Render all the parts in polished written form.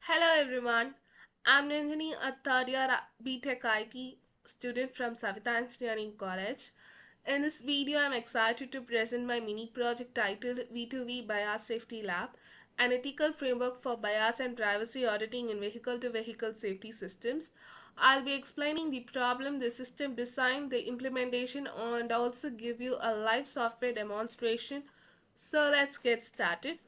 Hello everyone, I'm Nanjani, a third year BTech IT student from Savita Engineering College. In this video, I'm excited to present my mini project titled V2V Bias Safety Lab, an ethical framework for bias and privacy auditing in vehicle to vehicle safety systems. I'll be explaining the problem, the system design, the implementation, and also give you a live software demonstration. So let's get started.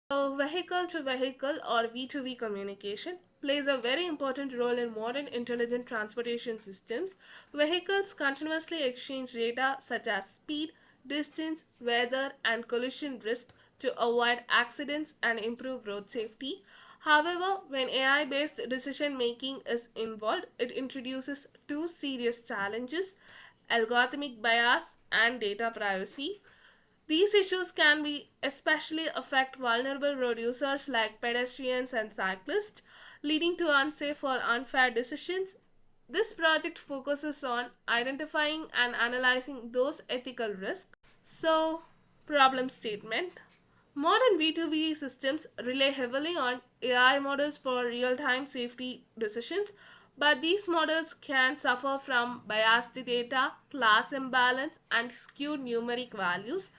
Vehicle to vehicle or V2V communication plays a very important role in modern intelligent transportation systems. Vehicles continuously exchange data such as speed, distance, weather, and collision risk to avoid accidents and improve road safety. However, when AI based decision making is involved, it introduces two serious challenges: algorithmic bias and data privacy. These issues can be especially affect vulnerable road users like pedestrians and cyclists, leading to unsafe or unfair decisions. This project focuses on identifying and analyzing those ethical risks. So, problem statement. Modern V2V systems rely heavily on AI models for real time safety decisions, but these models can suffer from biased data, class imbalance, and skewed numeric values.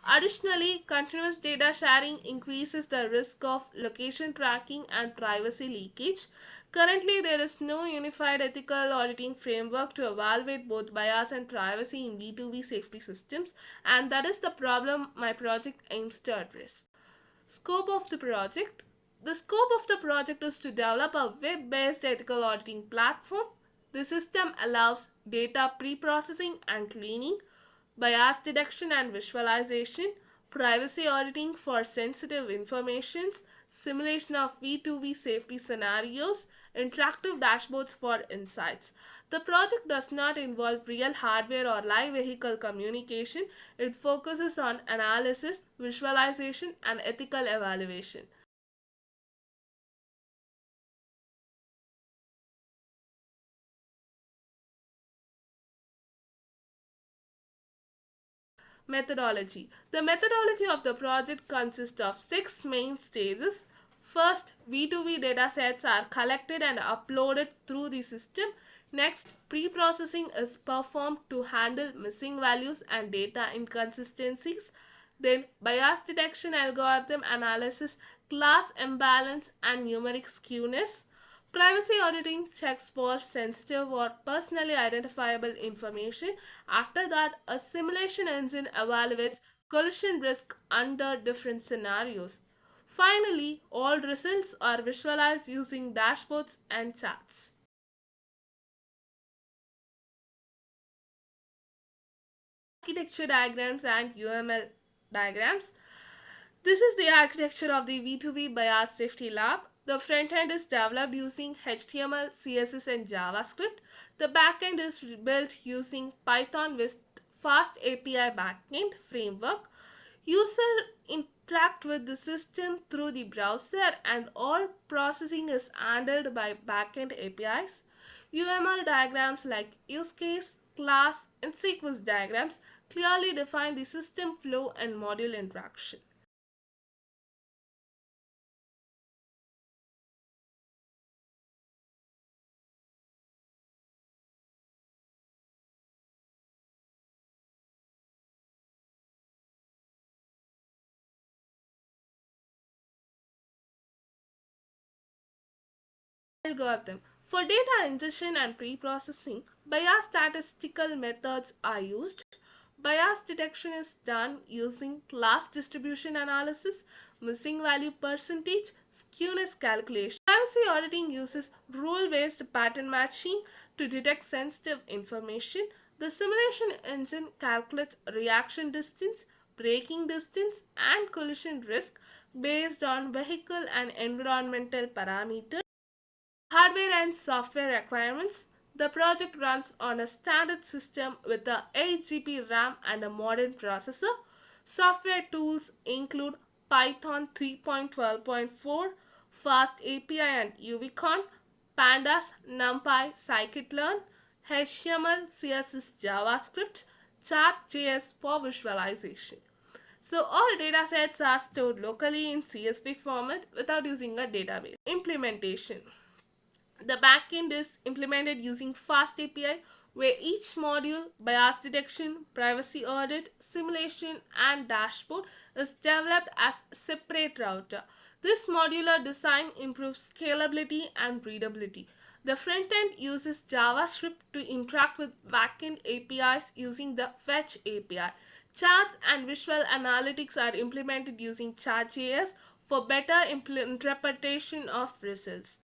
Additionally, continuous data sharing increases the risk of location tracking and privacy leakage. Currently, there is no unified ethical auditing framework to evaluate both bias and privacy in B2B safety systems, and that is the problem my project aims to address. Scope of the project: the scope of the project is to develop a web based ethical auditing platform. The system allows data pre processing and cleaning, bias detection and visualization, privacy auditing for sensitive informations, simulation of V2V safety scenarios, interactive dashboards for insights. The project does not involve real hardware or live vehicle communication. It focuses on analysis, visualization, and ethical evaluation. Methodology: the methodology of the project consists of six main stages. First, V2V datasets are collected and uploaded through the system. Next, pre-processing is performed to handle missing values and data inconsistencies. Then, bias detection, algorithm analysis, class imbalance, and numeric skewness. Privacy auditing checks for sensitive or personally identifiable information. After that, a simulation engine evaluates collision risk under different scenarios. Finally, all results are visualized using dashboards and charts. Architecture diagrams and UML diagrams. This is the architecture of the V2V Bias Safety Lab. The front end is developed using HTML, CSS, and JavaScript. The backend is built using Python with Fast API backend framework. User interact with the system through the browser, and all processing is handled by backend APIs. UML diagrams like use case, class, and sequence diagrams clearly define the system flow and module interaction. Algorithm. For data ingestion and pre-processing, bias statistical methods are used. Bias detection is done using class distribution analysis, missing value percentage, skewness calculation. Privacy auditing uses rule-based pattern matching to detect sensitive information. The simulation engine calculates reaction distance, braking distance, and collision risk based on vehicle and environmental parameters. Hardware and software requirements. The project runs on a standard system with a 8 GB RAM and a modern processor. Software tools include Python 3.12.4, Fast API and UVCon, Pandas, NumPy, Scikit-learn, HTML, CSS, JavaScript, Chart.js for visualization. So all datasets are stored locally in CSV format without using a database. Implementation. The backend is implemented using Fast API, where each module, bias detection, privacy audit, simulation, and dashboard is developed as separate router. This modular design improves scalability and readability. The front end uses JavaScript to interact with backend APIs using the Fetch API. Charts and visual analytics are implemented using Chart.js for better interpretation of results.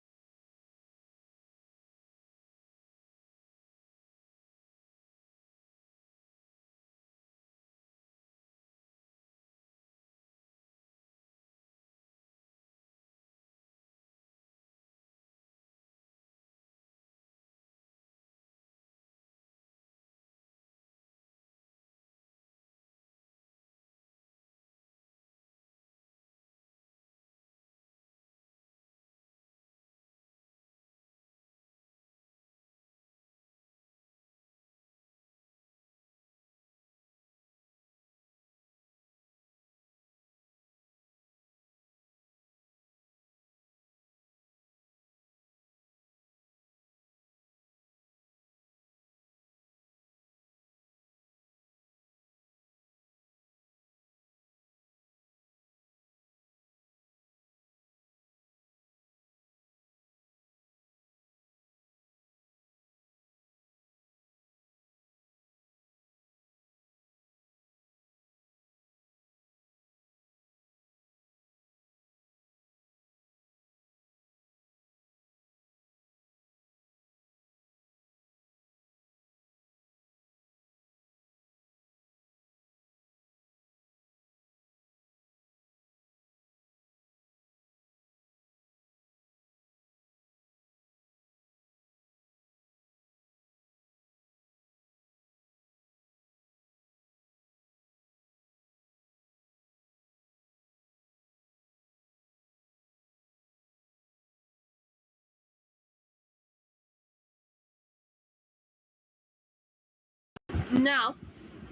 Now,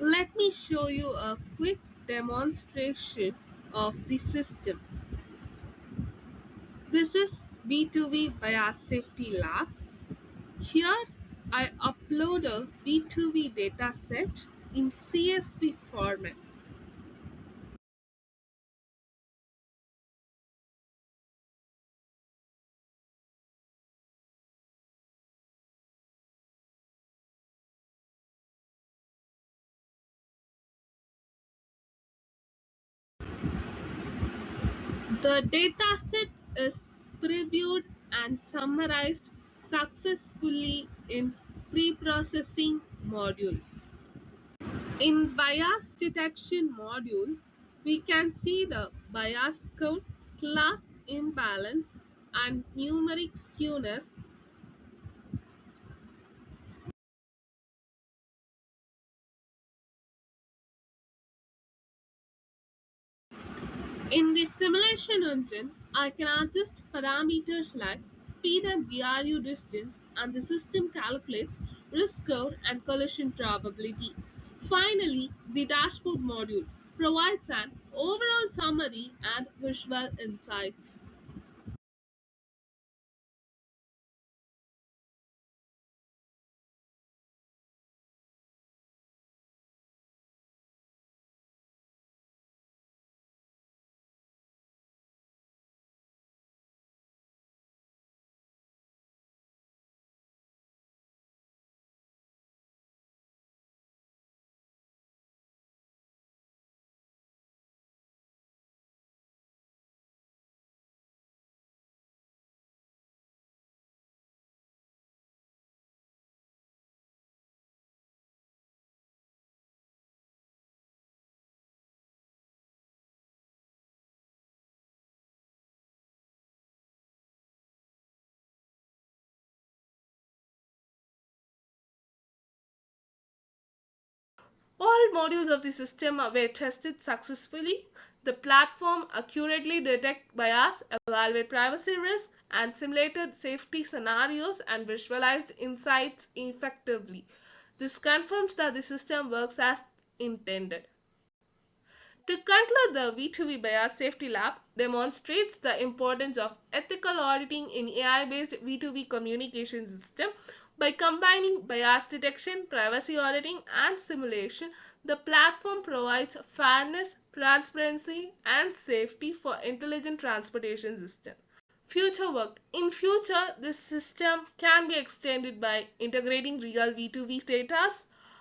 let me show you a quick demonstration of the system. This is V2V Bias Safety Lab. Here, I upload a V2V dataset in CSV format. The dataset is previewed and summarized successfully in pre-processing module. In bias detection module, we can see the bias code, class imbalance, and numeric skewness. In the simulation engine, I can adjust parameters like speed and VRU distance, and the system calculates risk score and collision probability. Finally, the dashboard module provides an overall summary and visual insights. All modules of the system were tested successfully. The platform accurately detected bias, evaluated privacy risk, and simulated safety scenarios and visualized insights effectively. This confirms that the system works as intended. To conclude, the V2V Bias Safety Lab demonstrates the importance of ethical auditing in AI-based V2V communication system. By combining bias detection, privacy auditing, and simulation, the platform provides fairness, transparency, and safety for intelligent transportation system. Future work. In future, this system can be extended by integrating real V2V data,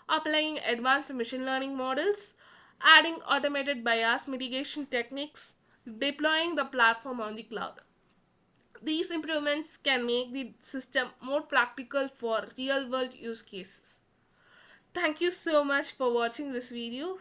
applying advanced machine learning models, adding automated bias mitigation techniques, deploying the platform on the cloud. These improvements can make the system more practical for real world use cases. Thank you so much for watching this video.